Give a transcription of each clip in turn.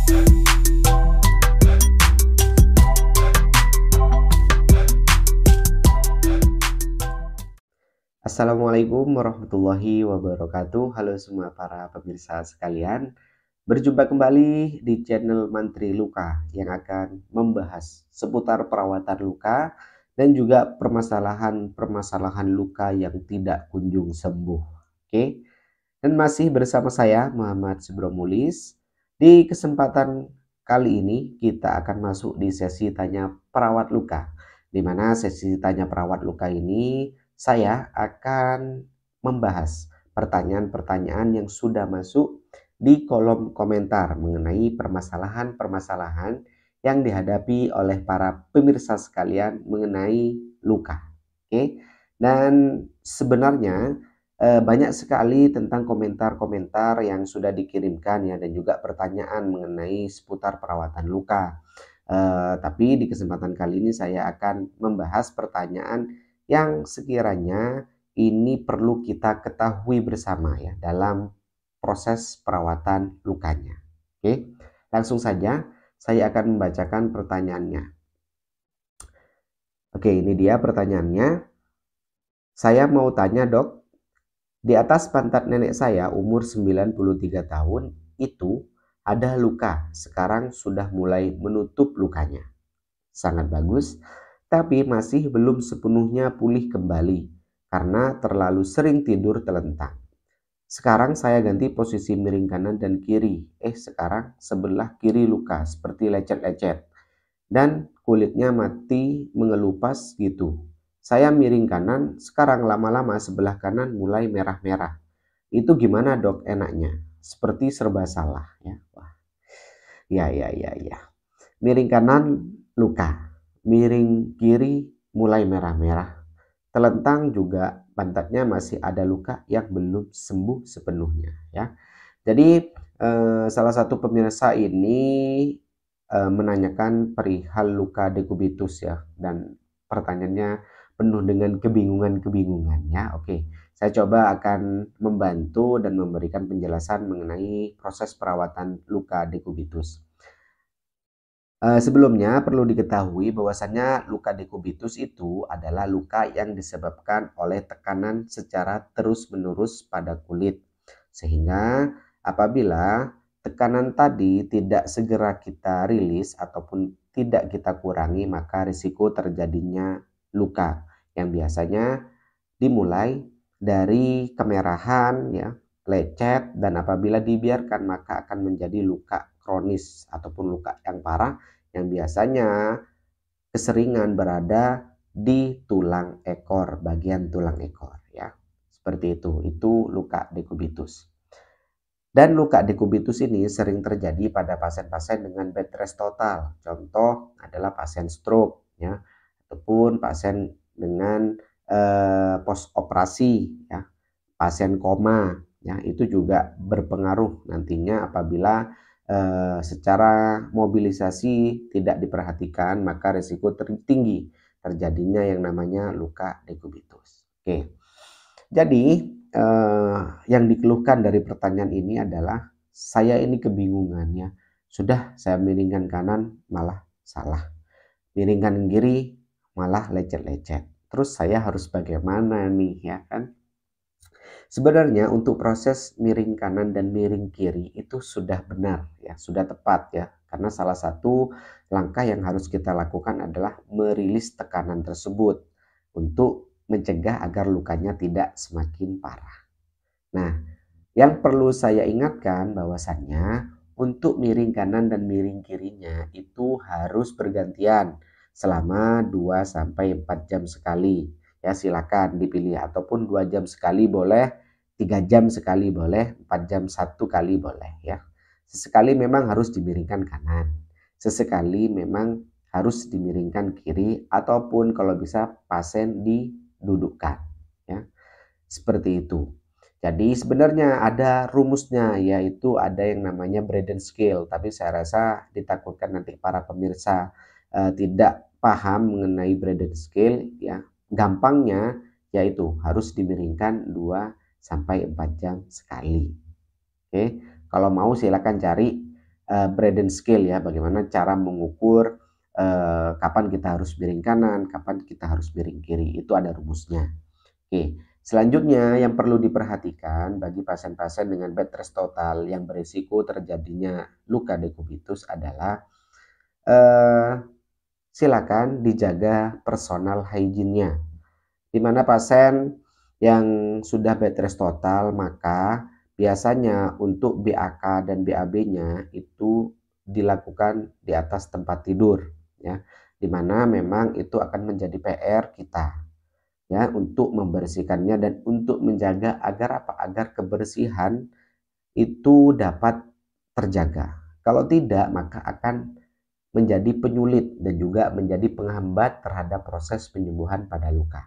Assalamualaikum warahmatullahi wabarakatuh. Halo semua para pemirsa sekalian. Berjumpa kembali di channel Mantri Luka yang akan membahas seputar perawatan luka dan juga permasalahan-permasalahan luka yang tidak kunjung sembuh. Oke. Dan masih bersama saya Muhammad Subromulis. Di kesempatan kali ini kita akan masuk di sesi tanya perawat luka. Di mana sesi tanya perawat luka ini saya akan membahas pertanyaan-pertanyaan yang sudah masuk di kolom komentar mengenai permasalahan-permasalahan yang dihadapi oleh para pemirsa sekalian mengenai luka. Oke. Dan sebenarnya banyak sekali tentang komentar-komentar yang sudah dikirimkan ya, dan juga pertanyaan mengenai seputar perawatan luka. Tapi di kesempatan kali ini saya akan membahas pertanyaan yang sekiranya ini perlu kita ketahui bersama ya dalam proses perawatan lukanya. Oke, langsung saja saya akan membacakan pertanyaannya. Oke, ini dia pertanyaannya. Saya mau tanya, Dok, di atas pantat nenek saya umur 93 tahun itu ada luka. Sekarang sudah mulai menutup lukanya. Sangat bagus, tapi masih belum sepenuhnya pulih kembali karena terlalu sering tidur telentang. Sekarang saya ganti posisi miring kanan dan kiri. Sekarang sebelah kiri luka seperti lecet-lecet dan kulitnya mati mengelupas gitu. Saya miring kanan, sekarang lama-lama sebelah kanan mulai merah-merah. Itu gimana, Dok, enaknya? Seperti serba salah ya. Wah. Ya. Miring kanan luka, miring kiri mulai merah-merah. Telentang juga pantatnya masih ada luka yang belum sembuh sepenuhnya ya. Jadi salah satu pemirsa ini menanyakan perihal luka dekubitus ya, dan pertanyaannya penuh dengan kebingungan-kebingungan ya. Oke, saya coba akan membantu dan memberikan penjelasan mengenai proses perawatan luka dekubitus. Sebelumnya perlu diketahui bahwasannya luka dekubitus itu adalah luka yang disebabkan oleh tekanan secara terus-menerus pada kulit. Sehingga apabila tekanan tadi tidak segera kita rilis ataupun tidak kita kurangi, maka risiko terjadinya luka yang biasanya dimulai dari kemerahan ya, lecet, dan apabila dibiarkan maka akan menjadi luka kronis ataupun luka yang parah yang biasanya keseringan berada di tulang ekor, bagian tulang ekor ya. Seperti itu luka dekubitus. Dan luka dekubitus ini sering terjadi pada pasien-pasien dengan bed rest total. Contoh adalah pasien stroke ya, ataupun pasien dengan post operasi ya, pasien koma ya, itu juga berpengaruh nantinya apabila secara mobilisasi tidak diperhatikan, maka risiko tinggi terjadinya yang namanya luka dekubitus. Oke, jadi yang dikeluhkan dari pertanyaan ini adalah saya ini kebingungan ya, sudah saya miringkan kanan malah salah, miringkan kiri malah lecet-lecet, terus saya harus bagaimana nih ya kan. Sebenarnya untuk proses miring kanan dan miring kiri itu sudah benar ya, sudah tepat ya. Karena salah satu langkah yang harus kita lakukan adalah merilis tekanan tersebut untuk mencegah agar lukanya tidak semakin parah. Nah, yang perlu saya ingatkan bahwasannya untuk miring kanan dan miring kirinya itu harus bergantian selama 2-4 jam sekali. Ya, silakan dipilih, ataupun 2 jam sekali boleh, 3 jam sekali boleh, 4 jam satu kali boleh ya. Sesekali memang harus dimiringkan kanan, sesekali memang harus dimiringkan kiri, ataupun kalau bisa pasien didudukkan ya. Seperti itu. Jadi sebenarnya ada rumusnya, yaitu ada yang namanya Braden Scale, tapi saya rasa ditakutkan nanti para pemirsa tidak paham mengenai Braden Scale ya. Gampangnya yaitu harus dimiringkan 2-4 jam sekali. Oke, kalau mau silakan cari Braden scale ya, bagaimana cara mengukur kapan kita harus miring kanan, kapan kita harus miring kiri, itu ada rumusnya. Oke, selanjutnya yang perlu diperhatikan bagi pasien-pasien dengan bed rest total yang berisiko terjadinya luka dekubitus adalah silakan dijaga personal hygiene-nya. Di mana pasien yang sudah bed rest total, maka biasanya untuk BAK dan BAB-nya itu dilakukan di atas tempat tidur ya. Di mana memang itu akan menjadi PR kita ya untuk membersihkannya dan untuk menjaga agar apa? Agar kebersihan itu dapat terjaga. Kalau tidak, maka akan menjadi penyulit dan juga menjadi penghambat terhadap proses penyembuhan pada luka.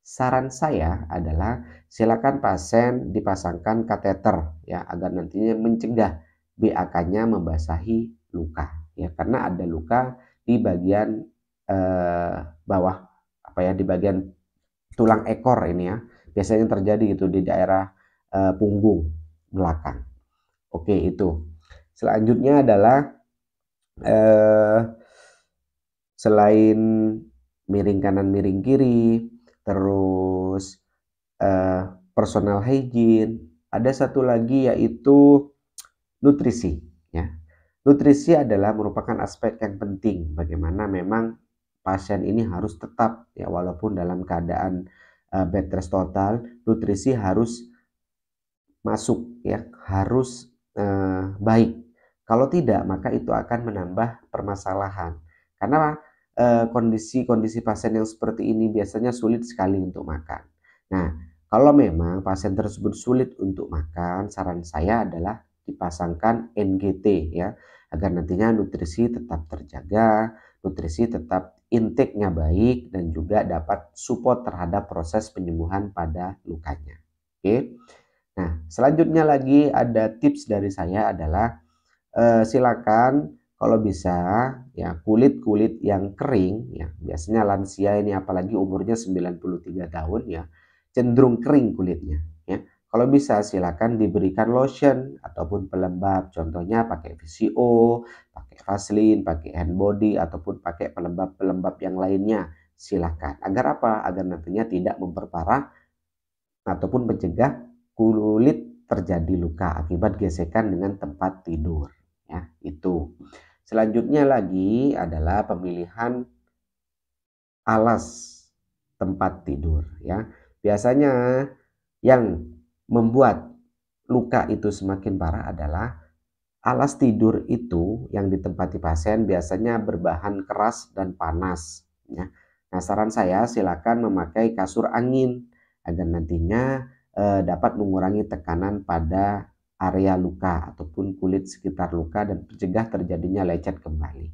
Saran saya adalah silakan pasien dipasangkan kateter ya agar nantinya mencegah BAK-nya membasahi luka ya, karena ada luka di bagian bawah apa ya, di bagian tulang ekor ini ya, biasanya terjadi gitu di daerah punggung belakang. Oke, itu. Selanjutnya adalah selain miring kanan miring kiri, terus personal hygiene, ada satu lagi yaitu nutrisi ya. Nutrisi adalah merupakan aspek yang penting, bagaimana memang pasien ini harus tetap ya walaupun dalam keadaan bed rest total, nutrisi harus masuk ya, harus baik. Kalau tidak, maka itu akan menambah permasalahan. Karena kondisi-kondisi pasien yang seperti ini biasanya sulit sekali untuk makan. Nah, kalau memang pasien tersebut sulit untuk makan, saran saya adalah dipasangkan NGT ya, agar nantinya nutrisi tetap terjaga, nutrisi tetap intake-nya baik, dan juga dapat support terhadap proses penyembuhan pada lukanya. Oke. Nah, selanjutnya lagi ada tips dari saya adalah silakan kalau bisa ya kulit-kulit yang kering ya, biasanya lansia ini apalagi umurnya 93 tahun ya, cenderung kering kulitnya ya. Kalau bisa silakan diberikan lotion ataupun pelembab, contohnya pakai VCO, pakai Vaseline, pakai hand body ataupun pakai pelembab-pelembab yang lainnya. Silakan. Agar apa? Agar nantinya tidak memperparah ataupun mencegah kulit terjadi luka akibat gesekan dengan tempat tidur ya, itu. Selanjutnya lagi adalah pemilihan alas tempat tidur ya. Biasanya yang membuat luka itu semakin parah adalah alas tidur itu yang ditempati pasien biasanya berbahan keras dan panas ya. Nah, saran saya silakan memakai kasur angin agar nantinya dapat mengurangi tekanan pada area luka ataupun kulit sekitar luka dan mencegah terjadinya lecet kembali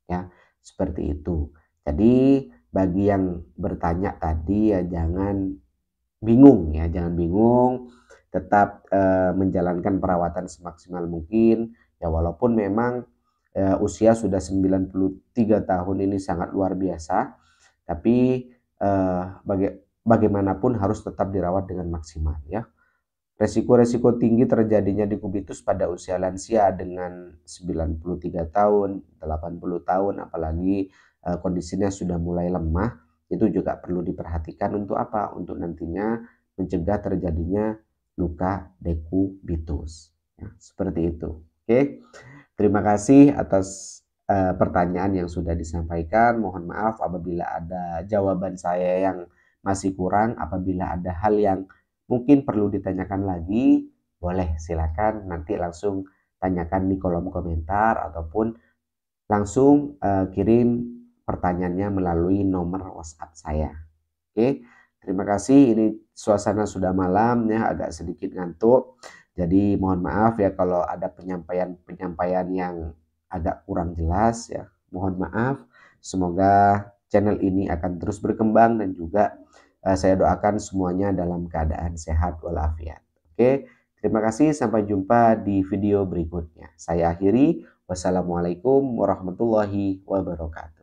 ya, seperti itu. Jadi bagi yang bertanya tadi ya jangan bingung ya, jangan bingung, tetap menjalankan perawatan semaksimal mungkin ya, walaupun memang usia sudah 93 tahun ini sangat luar biasa, tapi bagaimanapun harus tetap dirawat dengan maksimal ya. Resiko-resiko tinggi terjadinya dekubitus pada usia lansia dengan 93 tahun, 80 tahun, apalagi kondisinya sudah mulai lemah, itu juga perlu diperhatikan untuk apa? Untuk nantinya mencegah terjadinya luka dekubitus. Ya, seperti itu. Oke, terima kasih atas pertanyaan yang sudah disampaikan. Mohon maaf apabila ada jawaban saya yang masih kurang, apabila ada hal yang mungkin perlu ditanyakan lagi, boleh silakan nanti langsung tanyakan di kolom komentar ataupun langsung kirim pertanyaannya melalui nomor WhatsApp saya. Oke, terima kasih. Ini suasana sudah malam ya, agak sedikit ngantuk. Jadi mohon maaf ya kalau ada penyampaian yang agak kurang jelas ya. Mohon maaf. Semoga channel ini akan terus berkembang dan juga saya doakan semuanya dalam keadaan sehat walafiat. Oke, terima kasih. Sampai jumpa di video berikutnya. Saya akhiri. Wassalamualaikum warahmatullahi wabarakatuh.